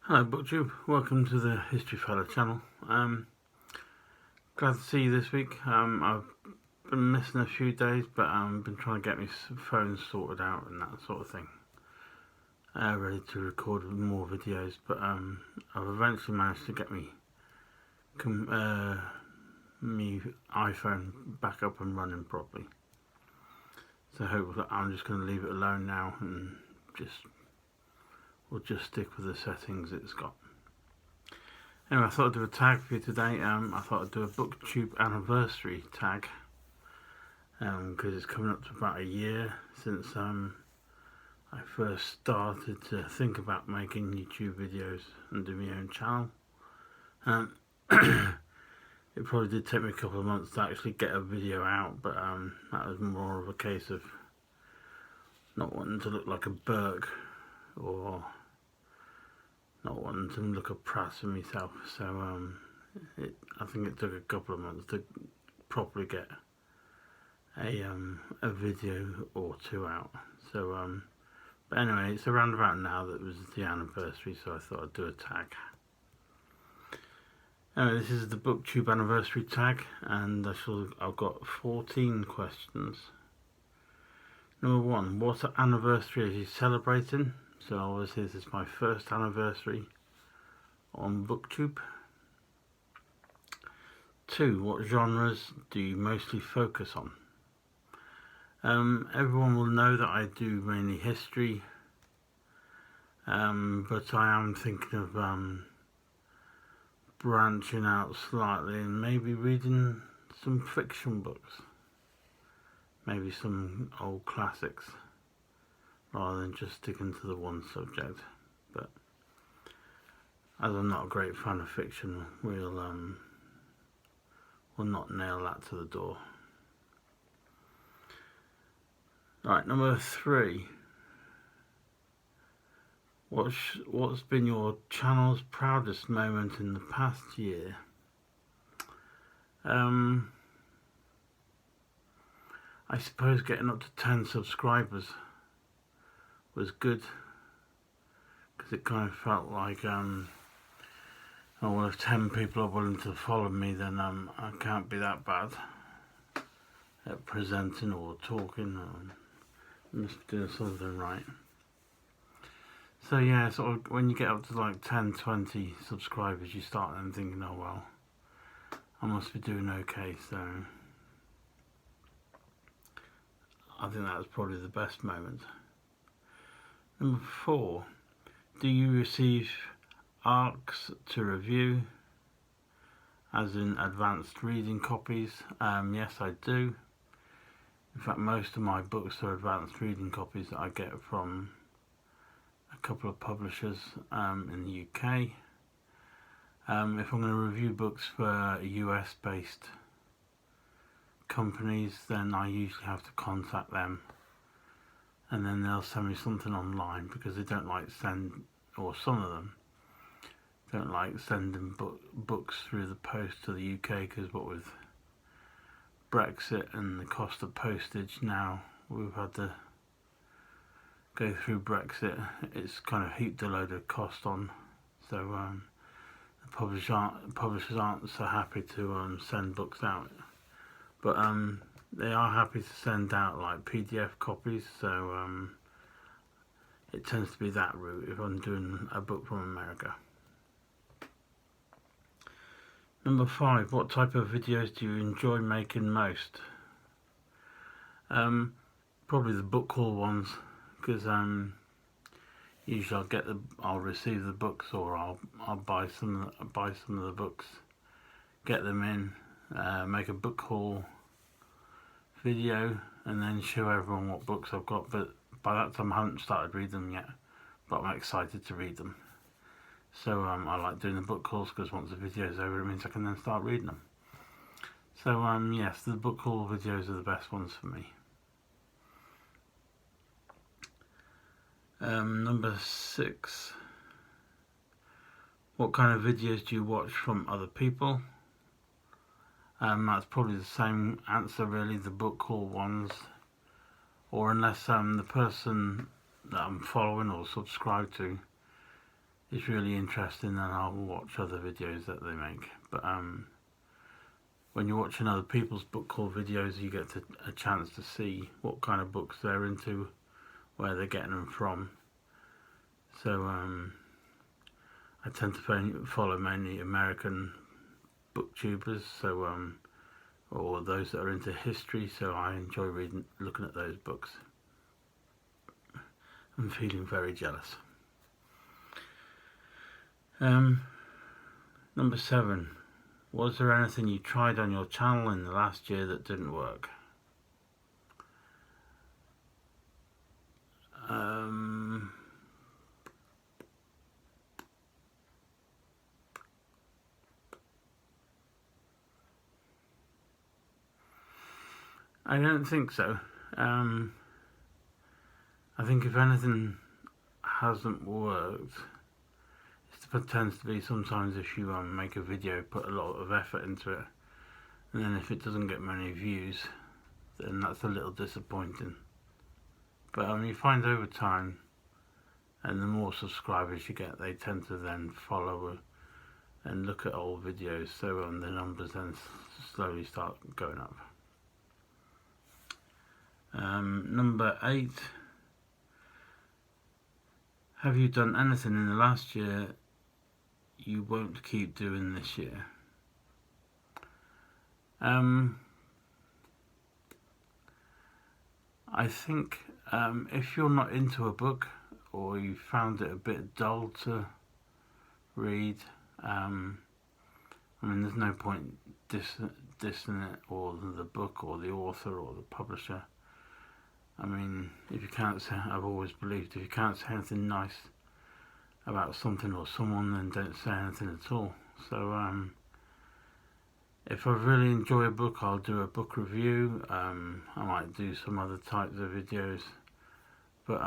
Hello BookTube, welcome to the History Fellow channel. Glad to see you this week. I've been missing a few days, but I've been trying to get my phone sorted out and that sort of thing. Ready to record more videos, but I've eventually managed to get me iPhone back up and running properly. So hopefully I'm just going to leave it alone now and we'll just stick with the settings it's got. Anyway, I thought I'd do a tag for you today. I thought I'd do a BookTube Anniversary Tag because it's coming up to about a year since I first started to think about making YouTube videos and do my own channel. It probably did take me a couple of months to actually get a video out, but that was more of a case of not wanting to look like a Burke or not wanting to look a pras for myself, so I think it took a couple of months to properly get a video or two out. So but anyway, it's around about now that it was the anniversary, so I thought I'd do a tag. Anyway, this is the BookTube Anniversary Tag, and I've got 14 questions. Number 1, what anniversary are you celebrating? So obviously this is my first anniversary on BookTube. 2, what genres do you mostly focus on? Everyone will know that I do mainly history, but I am thinking of branching out slightly and maybe reading some fiction books, maybe some old classics, rather than just sticking to the one subject. But as I'm not a great fan of fiction, we'll not nail that to the door. Right, number 3. What's been your channel's proudest moment in the past year? I suppose getting up to 10 subscribers was good, because it kind of felt like well, if 10 people are willing to follow me, then I can't be that bad at presenting or talking, or must be doing something right. So yeah, sort of when you get up to like 10-20 subscribers, you start then thinking, oh well, I must be doing okay. So I think that was probably the best moment. Number 4, do you receive ARCs to review, as in advanced reading copies? Yes, I do. In fact, most of my books are advanced reading copies that I get from a couple of publishers in the UK. If I'm going to review books for US based companies, then I usually have to contact them, and then they'll send me something online, because they don't like or some of them don't like sending books through the post to the UK, because what with Brexit and the cost of postage now, we've had to go through Brexit, it's kind of heaped a load of cost on, so the publishers aren't so happy to send books out, but they are happy to send out like PDF copies, so it tends to be that route if I'm doing a book from America. Number 5, what type of videos do you enjoy making most? Probably the book haul ones, because usually I'll receive the books, or I'll buy some of the books, get them in, make a book haul video, and then show everyone what books I've got. But by that time I haven't started reading them yet, but I'm excited to read them. So I like doing the book hauls, because once the video's over, it means I can then start reading them. So yes, the book haul videos are the best ones for me. Number 6, what kind of videos do you watch from other people? That's probably the same answer really, the book haul ones, or unless the person that I'm following or subscribed to is really interesting, then I'll watch other videos that they make. But when you're watching other people's book haul videos, you get a chance to see what kind of books they're into, where they're getting them from. So I tend to follow mainly American booktubers, so or those that are into history, so I enjoy looking at those books. I'm feeling very jealous. Number 7. Was there anything you tried on your channel in the last year that didn't work? I don't think so. I think if anything hasn't worked, it tends to be sometimes if you make a video, put a lot of effort into it, and then if it doesn't get many views, then that's a little disappointing. But you find over time, and the more subscribers you get, they tend to then follow and look at old videos, so the numbers then slowly start going up. Number 8. Have you done anything in the last year you won't keep doing this year? I think if you're not into a book, or you found it a bit dull to read, there's no point dissing it, or the book, or the author, or the publisher. If you can't say, I've always believed, if you can't say anything nice about something or someone, then don't say anything at all. So if I really enjoy a book, I'll do a book review. I might do some other types of videos, but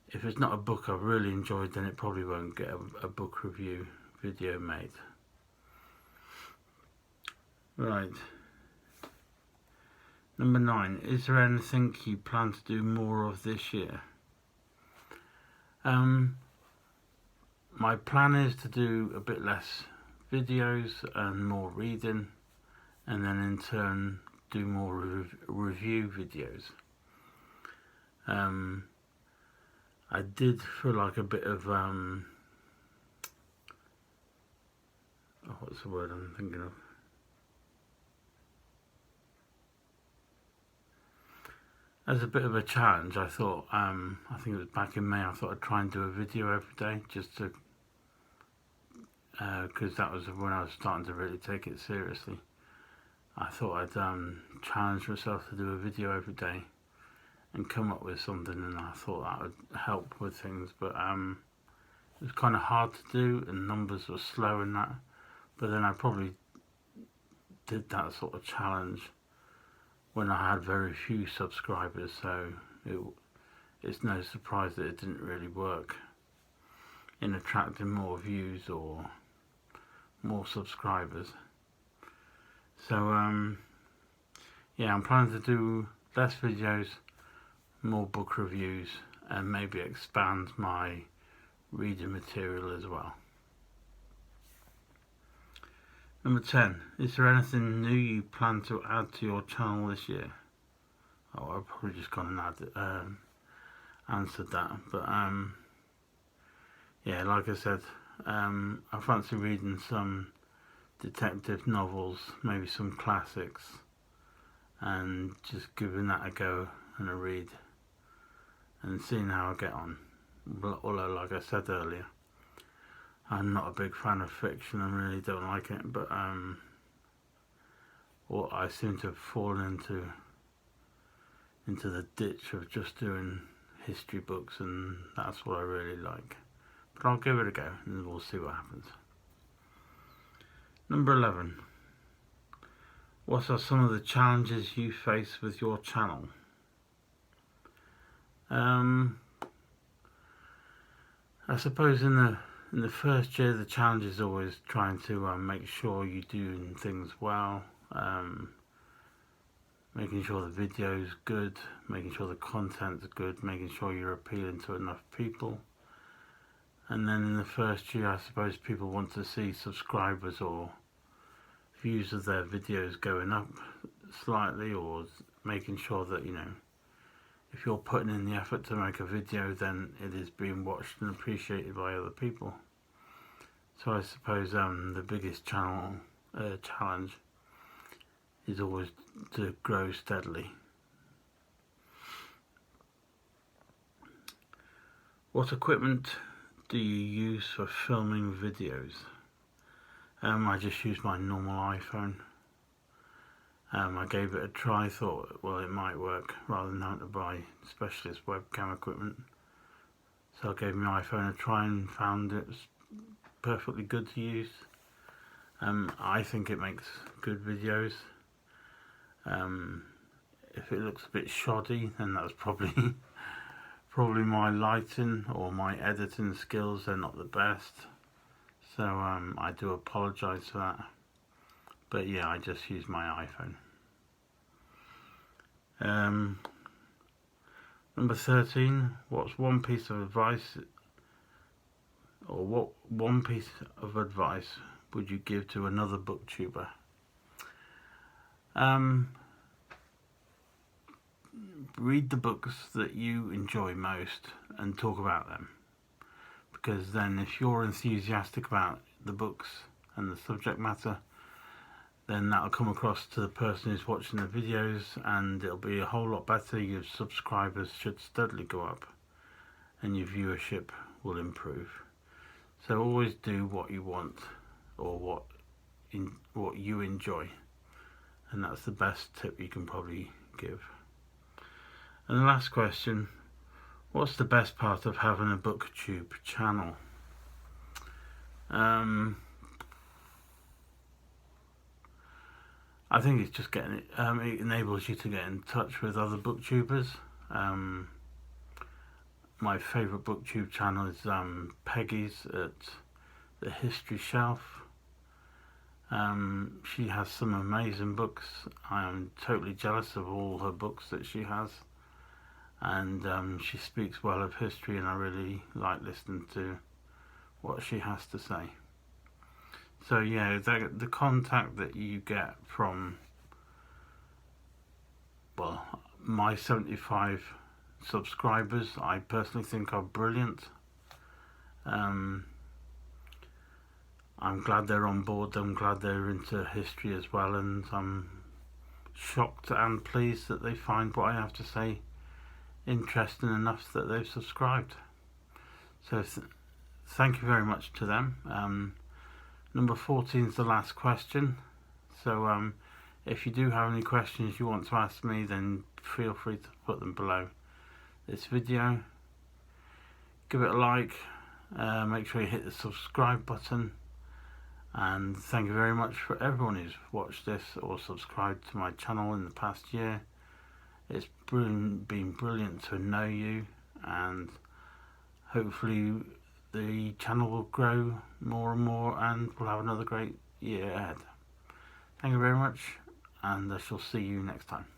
if it's not a book I've really enjoyed, then it probably won't get a book review video made. Right. Number 9. Is there anything you plan to do more of this year? My plan is to do a bit less videos and more reading, and then in turn do more review videos. I did feel like a bit of what's the word I'm thinking of? As a bit of a challenge, I thought, I think it was back in May, I thought I'd try and do a video every day, just to, because that was when I was starting to really take it seriously. I thought I'd challenge myself to do a video every day and come up with something, and I thought that would help with things, but it was kind of hard to do, and numbers were slow and that, but then I probably did that sort of challenge when I had very few subscribers, so it's no surprise that it didn't really work in attracting more views or more subscribers. So yeah, I'm planning to do less videos, more book reviews, and maybe expand my reading material as well. Number 10. Is there anything new you plan to add to your channel this year? Oh, I've probably just gone and answered that. But yeah, like I said, I fancy reading some detective novels, maybe some classics, and just giving that a go and a read and seeing how I get on. Although, like I said earlier, I'm not a big fan of fiction and really don't like it, but well, I seem to have fallen into the ditch of just doing history books, and that's what I really like. But I'll give it a go and we'll see what happens. Number 11. What are some of the challenges you face with your channel? I suppose in the first year, the challenge is always trying to make sure you're doing things well. making sure the video's good, making sure the content's good, making sure you're appealing to enough people. And then in the first year, I suppose people want to see subscribers or views of their videos going up slightly, or making sure that, you know, if you're putting in the effort to make a video, then it is being watched and appreciated by other people. So I suppose the biggest challenge is always to grow steadily. What equipment do you use for filming videos? I just use my normal iPhone. I gave it a try, thought, well, it might work, rather than having to buy specialist webcam equipment. So I gave my iPhone a try and found it was perfectly good to use. I think it makes good videos. If it looks a bit shoddy, then that's probably my lighting or my editing skills. They're not the best, so I do apologise for that. But yeah, I just use my iPhone. Number 13. What's one piece of advice, or what one piece of advice would you give to another booktuber? Read the books that you enjoy most and talk about them, because then if you're enthusiastic about the books and the subject matter, then that'll come across to the person who's watching the videos, and it'll be a whole lot better. Your subscribers should steadily go up and your viewership will improve. So always do what you want, or what you enjoy, and that's the best tip you can probably give. And the last question, what's the best part of having a BookTube channel? I think it's just getting it enables you to get in touch with other booktubers. My favourite BookTube channel is Peggy's at the History Shelf. She has some amazing books. I am totally jealous of all her books that she has, and she speaks well of history, and I really like listening to what she has to say. So yeah, the contact that you get from, well, my 75 subscribers, I personally think are brilliant. I'm glad they're on board. I'm glad they're into history as well, and I'm shocked and pleased that they find what I have to say interesting enough that they've subscribed. So thank you very much to them. Number 14 is the last question. So if you do have any questions you want to ask me, then feel free to put them below this video. Give it a like, make sure you hit the subscribe button, and thank you very much for everyone who's watched this or subscribed to my channel in the past year. It's been brilliant to know you, and hopefully the channel will grow more and more, and we'll have another great year ahead. Thank you very much, and I shall see you next time.